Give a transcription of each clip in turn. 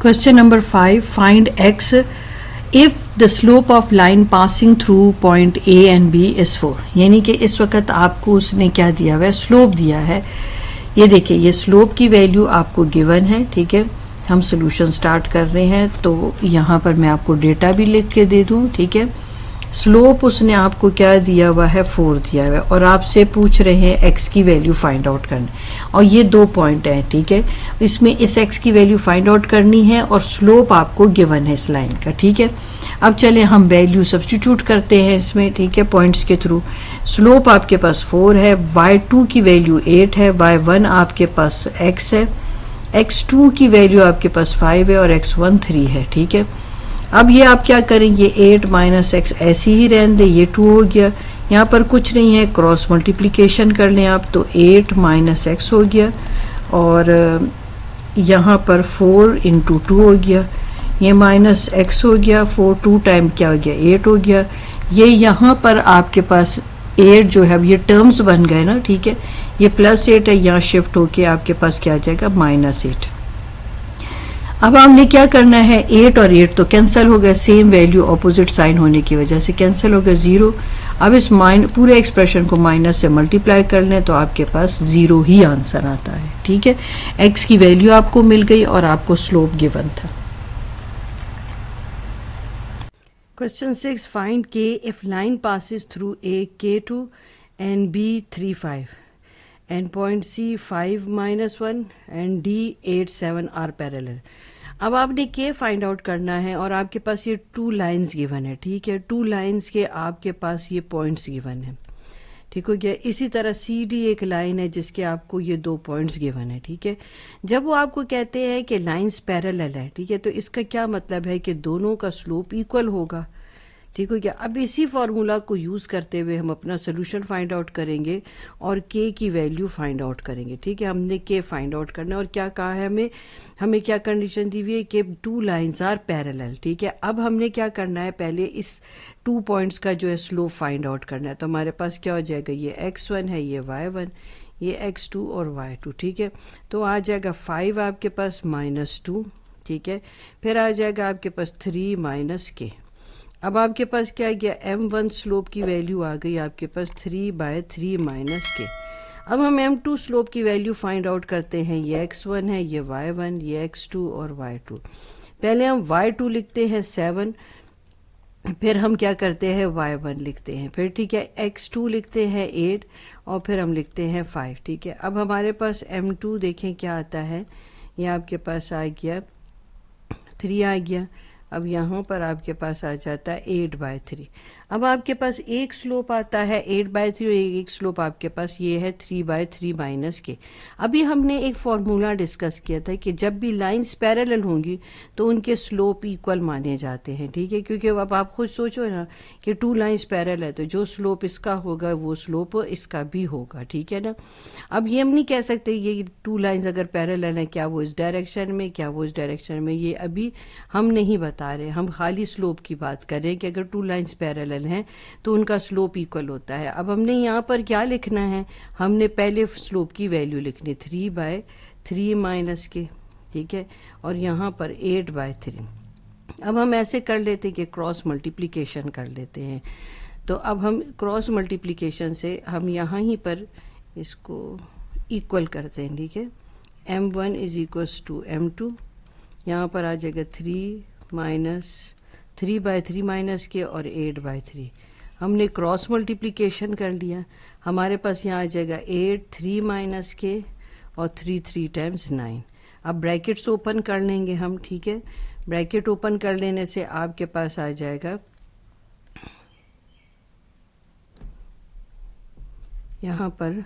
Question number 5. Find x if the slope of line passing through point A and B is 4. यानी कि इस वक्त आपको उसने क्या दिया हुआ है, स्लोप दिया है. ये देखिए, ये स्लोप की वैल्यू आपको गिवन है. ठीक है, हम सोल्यूशन स्टार्ट कर रहे हैं. तो यहाँ पर मैं आपको डेटा भी लिख के दे दूँ. ठीक है, स्लोप उसने आपको क्या दिया हुआ है, 4 दिया हुआ है, और आपसे पूछ रहे हैं x की वैल्यू फाइंड आउट करनी. और ये 2 पॉइंट है. ठीक है, इसमें इस x की वैल्यू फाइंड आउट करनी है और स्लोप आपको गिवन है इस लाइन का. ठीक है, अब चले हम वैल्यू सब्स्टिट्यूट करते हैं इसमें. ठीक है, पॉइंट्स के थ्रू. स्लोप आपके पास 4 है, y2 की वैल्यू 8 है, y1 आपके पास x है, x2 की वैल्यू आपके पास 5 है और x1 3 है. ठीक है, अब ये आप क्या करेंगे, 8 माइनस x ऐसे ही रहने दें, ये 2 हो गया. यहाँ पर कुछ नहीं है, क्रॉस मल्टीप्लिकेशन कर लें आप, तो 8 माइनस x हो गया और यहाँ पर 4 इंटू 2 हो गया. ये माइनस x हो गया, 4 2 टाइम क्या हो गया, 8 हो गया. ये यहाँ पर आपके पास 8 जो है, अब ये टर्म्स बन गए ना. ठीक है, ये प्लस 8 है, यहाँ शिफ्ट होके आपके पास क्या आ जाएगा, माइनस 8. अब हमने क्या करना है, 8 और 8 तो कैंसिल हो गए, सेम वैल्यू ऑपोजिट साइन होने की वजह से कैंसिल हो गया, 0. अब इस पूरे एक्सप्रेशन को माइनस से मल्टीप्लाई कर लें तो आपके पास 0 ही आंसर आता है. ठीक है, x की वैल्यू आपको मिल गई और आपको स्लोप गिवन था. Question 6. Find k if line passes through A K2 and B 3 5 and point C 5 minus 1 and D 8 7 are parallel. अब आपने के फाइंड आउट करना है और आपके पास ये 2 लाइंस गिवन है. ठीक है, 2 लाइंस के आपके पास ये पॉइंट्स गिवन है. ठीक हो गया. इसी तरह सी डी एक लाइन है जिसके आपको ये 2 पॉइंट्स गिवन है. ठीक है, जब वो आपको कहते हैं कि लाइंस पैरेलल है, ठीक है, तो इसका क्या मतलब है कि दोनों का स्लोप इक्वल होगा. ठीक हो गया. अब इसी फार्मूला को यूज़ करते हुए हम अपना सोल्यूशन फाइंड आउट करेंगे और के की वैल्यू फाइंड आउट करेंगे. ठीक है, हमने के फाइंड आउट करना है और क्या कहा है, हमें क्या कंडीशन दी हुई है कि 2 लाइंस आर पैरेलल. ठीक है, अब हमने क्या करना है, पहले इस 2 पॉइंट्स का जो है स्लोप फाइंड आउट करना है. तो हमारे पास क्या हो जाएगा, ये x1 है, ये y1, ये x2 और y2. ठीक है, तो आ जाएगा 5 आपके पास माइनस 2. ठीक है, फिर आ जाएगा आपके पास 3 माइनस के. अब आपके पास क्या गया, m1 स्लोप की वैल्यू आ गई आपके पास 3/3 माइनस के. अब हम m2 स्लोप की वैल्यू फाइंड आउट करते हैं. ये x1 है, ये y1, ये x2 और y2. पहले हम y2 लिखते हैं 7, फिर हम क्या करते हैं, y1 लिखते हैं, फिर ठीक है x2 लिखते हैं 8 और फिर हम लिखते हैं 5. ठीक है, अब हमारे पास m2 देखें क्या आता है, ये आपके पास आ गया 3 आ गया. अब यहाँ पर आपके पास आ जाता है 8/3. अब आपके पास एक स्लोप आता है 8/3 और एक स्लोप आपके पास ये है 3/3 माइनस के. अभी हमने एक फॉर्मूला डिस्कस किया था कि जब भी लाइंस पैरेलल होंगी तो उनके स्लोप इक्वल माने जाते हैं. ठीक है, क्योंकि अब आप खुद सोचो ना कि 2 लाइंस पैरेलल है तो जो स्लोप इसका होगा वो स्लोप इसका भी होगा. ठीक है ना. अब ये हम नहीं कह सकते ये 2 लाइंस अगर पैरेलल हैं क्या वो इस डायरेक्शन में, क्या वो इस डायरेक्शन में, ये अभी हम नहीं बता रहे. हम खाली स्लोप की बात कर रहे हैं कि अगर 2 लाइंस पैरेलल हैं तो उनका स्लोप इक्वल होता है. अब हमने यहाँ पर क्या लिखना है, हमने पहले स्लोप की वैल्यू लिखनी 3/3 माइनस के. ठीक है, और यहाँ पर 8/3. अब हम ऐसे कर लेते हैं कि क्रॉस मल्टीप्लिकेशन कर लेते हैं. तो अब हम क्रॉस मल्टीप्लिकेशन से हम यहाँ ही पर इसको इक्वल करते हैं. ठीक है, m1 is equals to m2. यहाँ पर आ जाएगा 3/3 माइनस के और 8/3. हमने क्रॉस मल्टीप्लिकेशन कर लिया. हमारे पास यहाँ आ जाएगा 8 3 माइनस के और 3 टाइम्स 9. अब ब्रैकेट्स ओपन कर लेंगे हम. ठीक है, ब्रैकेट ओपन कर लेने से आपके पास आ जाएगा यहाँ पर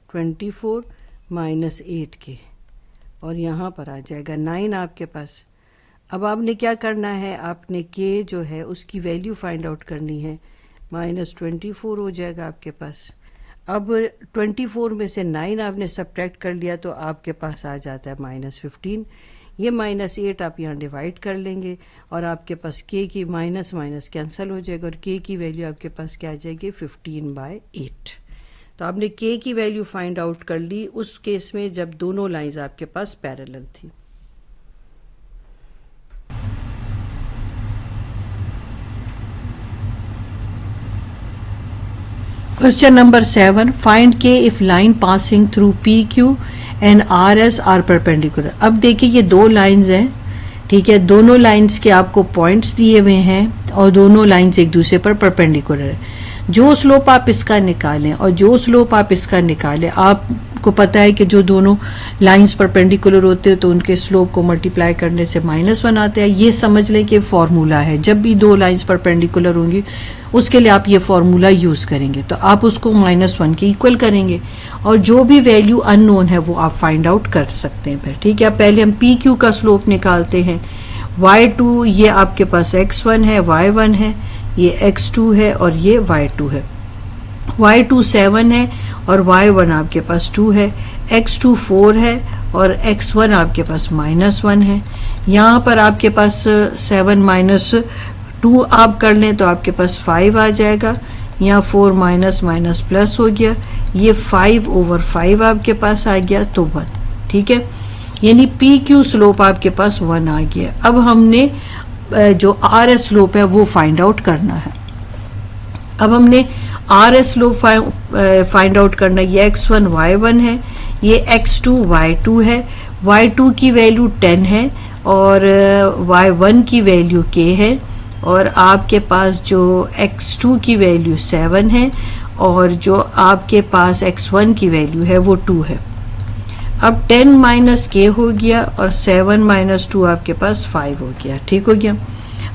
24 माइनस 8 के और यहाँ पर आ जाएगा 9 आपके पास. अब आपने क्या करना है, आपने के जो है उसकी वैल्यू फाइंड आउट करनी है. -24 हो जाएगा आपके पास. अब 24 में से 9 आपने सब्ट्रैक्ट कर लिया तो आपके पास आ जाता है -15. ये -8 आप यहाँ डिवाइड कर लेंगे और आपके पास के की माइनस माइनस कैंसिल हो जाएगा और के की वैल्यू आपके पास क्या आ जाएगी, 15/8. तो आपने के की वैल्यू फाइंड आउट कर ली उस केस में जब दोनों लाइंस आपके पास पैरेलल थी. Question number 7. Find K if line passing through PQ and RS are perpendicular. अब देखिए ये दो लाइंस हैं, ठीक है, दोनों लाइंस के आपको पॉइंट्स दिए हुए हैं और दोनों लाइंस एक दूसरे पर परपेंडिकुलर है. जो स्लोप आप इसका निकालें और जो स्लोप आप इसका निकालें, आपको पता है कि जो दोनों लाइंस परपेंडिकुलर होते हैं तो उनके स्लोप को मल्टीप्लाई करने से -1 आते हैं. ये समझ लें कि फॉर्मूला है, जब भी दो लाइंस परपेंडिकुलर होंगी उसके लिए आप ये फॉर्मूला यूज़ करेंगे, तो आप उसको -1 के इक्वल करेंगे और जो भी वैल्यू अननोन है वो आप फाइंड आउट कर सकते हैं फिर, ठीक है. पहले हम पी क्यू का स्लोप निकालते हैं. y2 ये आपके पास x1 है, y1 है, ये x2 है और ये y2 है. y2 7 है और y1 आपके पास 2 है. x2 4 है और x1 आपके पास -1 है. यहाँ पर आपके पास 7 - 2 आप कर लें तो आपके पास 5 आ जाएगा. यहाँ 4 माइनस प्लस हो गया, ये 5/5 आपके पास आ गया तो 1, ठीक है. यानी पी क्यू स्लोप आपके पास 1 आ गया. अब हमने जो आर एस स्लोप है वो फाइंड आउट करना है. अब हमने R S slope find out करना है. ये x1 y1 है, ये x2 y2 है. y2 की वैल्यू 10 है और y1 की वैल्यू k है और आपके पास जो x2 की वैल्यू 7 है और जो आपके पास x1 की वैल्यू है वो 2 है. अब 10 - k हो गया और 7 - 2 आपके पास 5 हो गया, ठीक हो गया.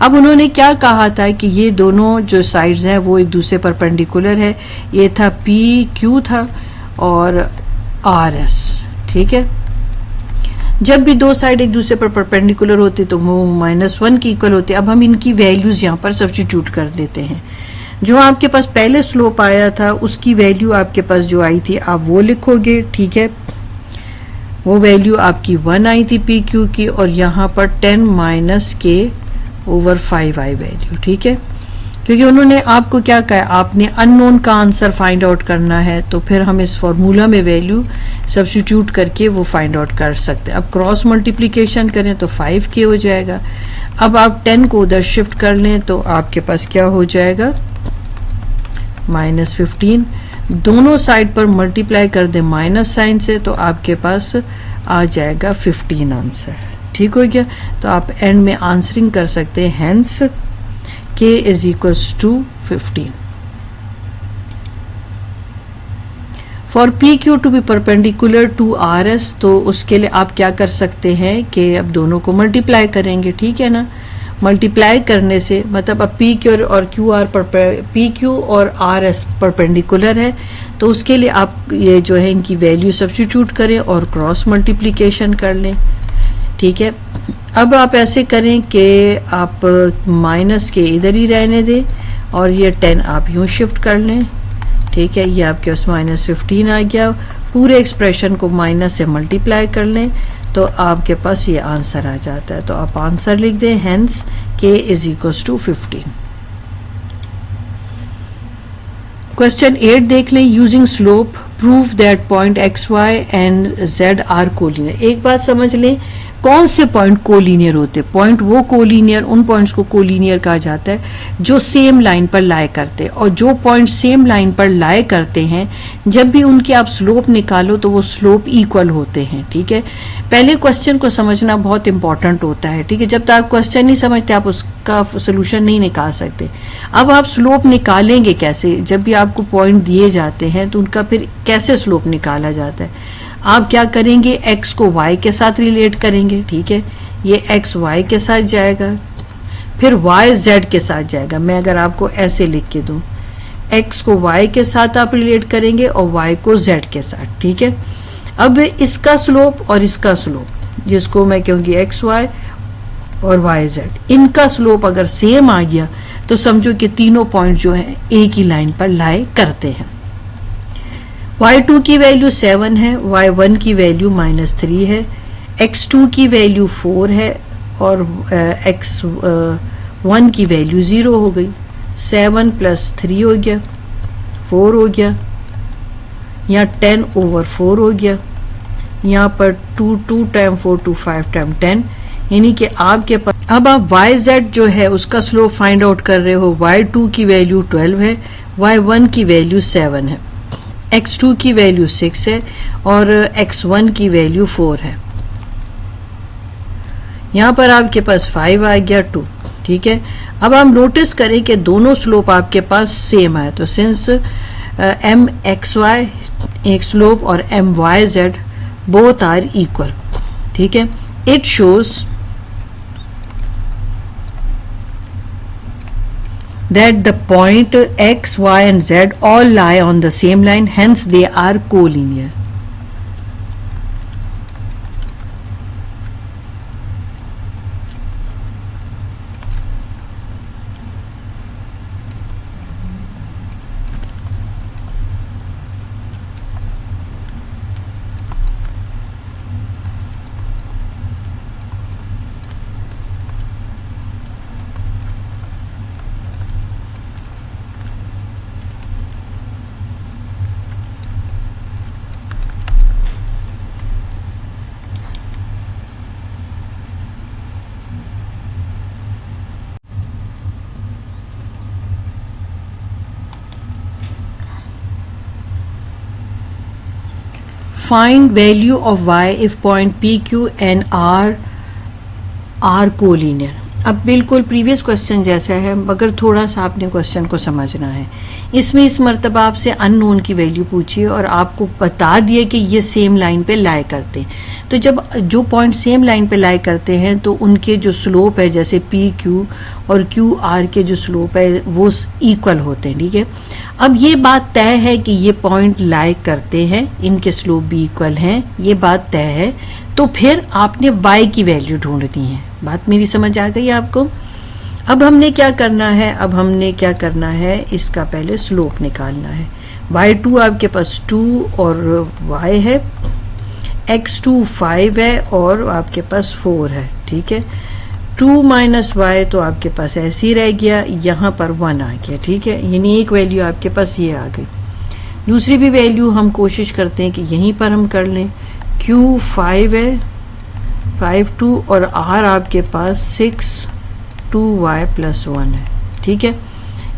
अब उन्होंने क्या कहा था कि ये दोनों जो साइड्स हैं वो एक दूसरे परपेंडिकुलर है. ये था पी क्यू था और आर एस, ठीक है. जब भी दो साइड एक दूसरे पर परपेंडिकुलर होती तो वो -1 की इक्वल होती. अब हम इनकी वैल्यूज यहाँ पर सब्स्टिट्यूट कर देते हैं. जो आपके पास पहले स्लोप आया था उसकी वैल्यू आपके पास जो आई थी आप वो लिखोगे, ठीक है. वो वैल्यू आपकी 1 आई थी पी क्यू की और यहाँ पर 10 - k/5 आई वैल्यू, ठीक है. क्योंकि उन्होंने आपको क्या कहा, आपने अननोन का आंसर फाइंड आउट करना है तो फिर हम इस फॉर्मूला में वैल्यू सब्स्टिट्यूट करके वो फाइंड आउट कर सकते हैं. अब क्रॉस मल्टीप्लिकेशन करें तो 5k हो जाएगा. अब आप 10 को उधर शिफ्ट कर लें तो आपके पास क्या हो जाएगा, -15. दोनों साइड पर मल्टीप्लाई कर दें माइनस साइन से तो आपके पास आ जाएगा 15 आंसर, ठीक हो गया. तो आप एंड में आंसरिंग कर सकते हैं. Hence k = 15. For P Q to be perpendicular to R S, तो उसके लिए आप क्या कर सकते हैं कि अब दोनों को मल्टीप्लाई करेंगे, ठीक है ना. मल्टीप्लाई करने से मतलब अब पी क्यू और आर एस परपेंडिकुलर है तो उसके लिए आप ये जो है इनकी वैल्यू सब्स्टिट्यूट करें और क्रॉस मल्टीप्लिकेशन कर लें, ठीक है. अब आप ऐसे करें कि आप -k इधर ही रहने दें और ये 10 आप यूं शिफ्ट कर लें, ठीक है. ये आपके पास -15 आ गया. पूरे एक्सप्रेशन को माइनस से मल्टीप्लाई कर लें तो आपके पास ये आंसर आ जाता है. तो आप आंसर लिख दें. Hence k = 15. क्वेश्चन 8 देख लें. Using slope prove that point xy and z are collinear. एक बात समझ लें, कौन से पॉइंट कोलिनियर होते हैं. पॉइंट वो कोलिनियर, उन पॉइंट्स को कोलिनियर कहा जाता है जो सेम लाइन पर लाए करते हैं. और जो पॉइंट सेम लाइन पर लाए करते हैं जब भी उनके आप स्लोप निकालो तो वो स्लोप इक्वल होते हैं, ठीक है. पहले क्वेश्चन को समझना बहुत इंपॉर्टेंट होता है, ठीक है. जब तक आप क्वेश्चन नहीं समझते आप उसका सोल्यूशन नहीं निकाल सकते. अब आप स्लोप निकालेंगे कैसे, जब भी आपको पॉइंट दिए जाते हैं तो उनका फिर कैसे स्लोप निकाला जाता है. आप क्या करेंगे, x को y के साथ रिलेट करेंगे, ठीक है. ये x y के साथ जाएगा, फिर y z के साथ जाएगा. मैं अगर आपको ऐसे लिख के दूं, x को y के साथ आप रिलेट करेंगे और y को z के साथ, ठीक है. अब इसका स्लोप और इसका स्लोप, जिसको मैं कहूँगी x y और y z, इनका स्लोप अगर सेम आ गया तो समझो कि तीनों पॉइंट जो हैं एक ही लाइन पर लाए करते हैं. y2 की वैल्यू 7 है, y1 की वैल्यू -3 है, x2 की वैल्यू 4 है और x1 की वैल्यू 0 हो गई. 7 + 3 हो गया, 4 हो गया. यहाँ 10/4 हो गया. यहाँ पर 2 टाइम 4 2 5 टाइम 10. यानी कि आपके पास अब आप y-z जो है उसका स्लोप फाइंड आउट कर रहे हो। y2 की वैल्यू 12 है, y1 की वैल्यू 7 है, x2 की वैल्यू 6 है और x1 की वैल्यू 4 है। यहाँ पर आपके पास 5 आ गया 2, ठीक है। अब हम नोटिस करें कि दोनों स्लोप आपके पास सेम है, तो सिंस एम एक्स वाई एक स्लोप और M Y Z both are equal, ठीक है, it shows that the point x, y and z all lie on the same line, hence they are collinear. Find value of y if point p, q and r are collinear. अब बिल्कुल previous question जैसा है, मगर थोड़ा सा आपने question को समझना है। इसमें इस मर्तबा आपसे अननोन की वैल्यू पूछी और आपको बता दिए कि ये सेम लाइन पे लाई करते हैं। तो जब जो पॉइंट सेम लाइन पे लाई करते हैं तो उनके जो स्लोप है, जैसे पी क्यू और क्यू आर के जो स्लोप है वो इक्वल होते हैं, ठीक है। अब ये बात तय है कि ये पॉइंट लाई करते हैं, इनके स्लोप भी इक्वल हैं, ये बात तय है। तो फिर आपने y की वैल्यू ढूंढनी है। बात मेरी समझ आ गई आपको? अब हमने क्या करना है, अब हमने क्या करना है, इसका पहले स्लोप निकालना है। y2 आपके पास 2 और y है, x2 5 है और आपके पास 4 है, ठीक है। 2 माइनस वाई तो आपके पास ऐसे ही रह गया, यहाँ पर 1 आ गया, ठीक है। यानी एक वैल्यू आपके पास ये आ गई। दूसरी भी वैल्यू हम कोशिश करते हैं कि यहीं पर हम कर लें। Q 5 है, 5 2 और R आपके पास 6 2y प्लस 1 है, ठीक है।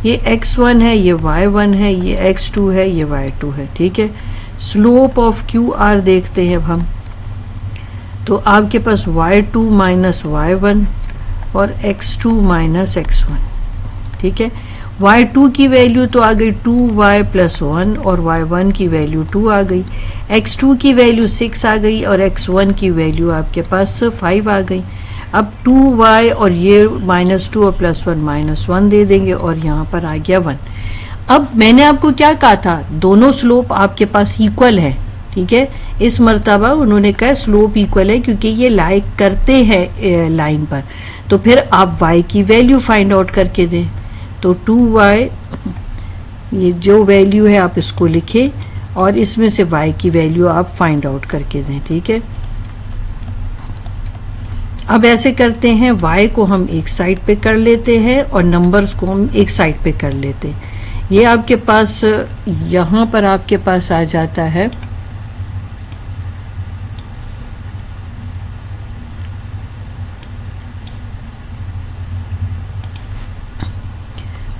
ये x1 है, ये y1 है, ये x2 है, ये y2 है, ठीक है। स्लोप ऑफ QR देखते हैं अब हम, तो आपके पास y2 माइनस y1 और x2 माइनस x1, ठीक है। y2 की वैल्यू तो आ गई 2y प्लस 1 और y1 की वैल्यू 2 आ गई, x2 की वैल्यू 6 आ गई और x1 की वैल्यू आपके पास 5 आ गई। अब 2y और ये -2 और +1 -1 दे देंगे और यहाँ पर आ गया 1। अब मैंने आपको क्या कहा था, दोनों स्लोप आपके पास इक्वल है, ठीक है। इस मर्तबा उन्होंने कहा स्लोप इक्वल है क्योंकि ये लाई करते हैं लाइन पर। तो फिर आप y की वैल्यू फाइंड आउट करके दें, तो 2y ये जो वैल्यू है आप इसको लिखें और इसमें से y की वैल्यू आप फाइंड आउट करके दें, ठीक है। अब ऐसे करते हैं, y को हम एक साइड पे कर लेते हैं और नंबर्स को हम एक साइड पे कर लेते हैं। ये आपके पास यहाँ पर आपके पास आ जाता है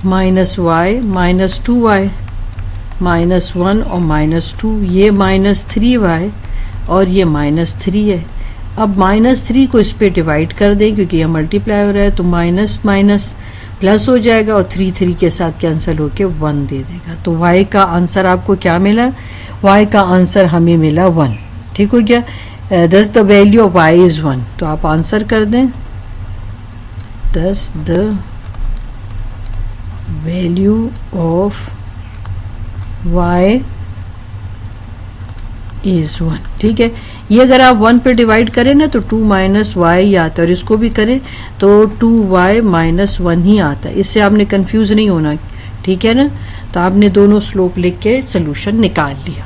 -y -2y -1 और -2, ये -3y और ये -3 है। अब -3 को इस पे डिवाइड कर दें क्योंकि ये मल्टीप्लाई हो रहा है, तो माइनस माइनस प्लस हो जाएगा और 3 के साथ कैंसिल होके 1 दे देगा। तो y का आंसर आपको क्या मिला, y का आंसर हमें मिला 1, ठीक हो गया। दस the value of y is 1, तो आप आंसर कर दें, दस the value of y is 1, ठीक है। ये अगर आप 1 पे डिवाइड करें ना तो 2 माइनस वाई आता है और इसको भी करें तो 2y माइनस 1 ही आता है। इससे आपने कंफ्यूज नहीं होना, ठीक है ना। तो आपने दोनों स्लोप लिख के सोल्यूशन निकाल लिया।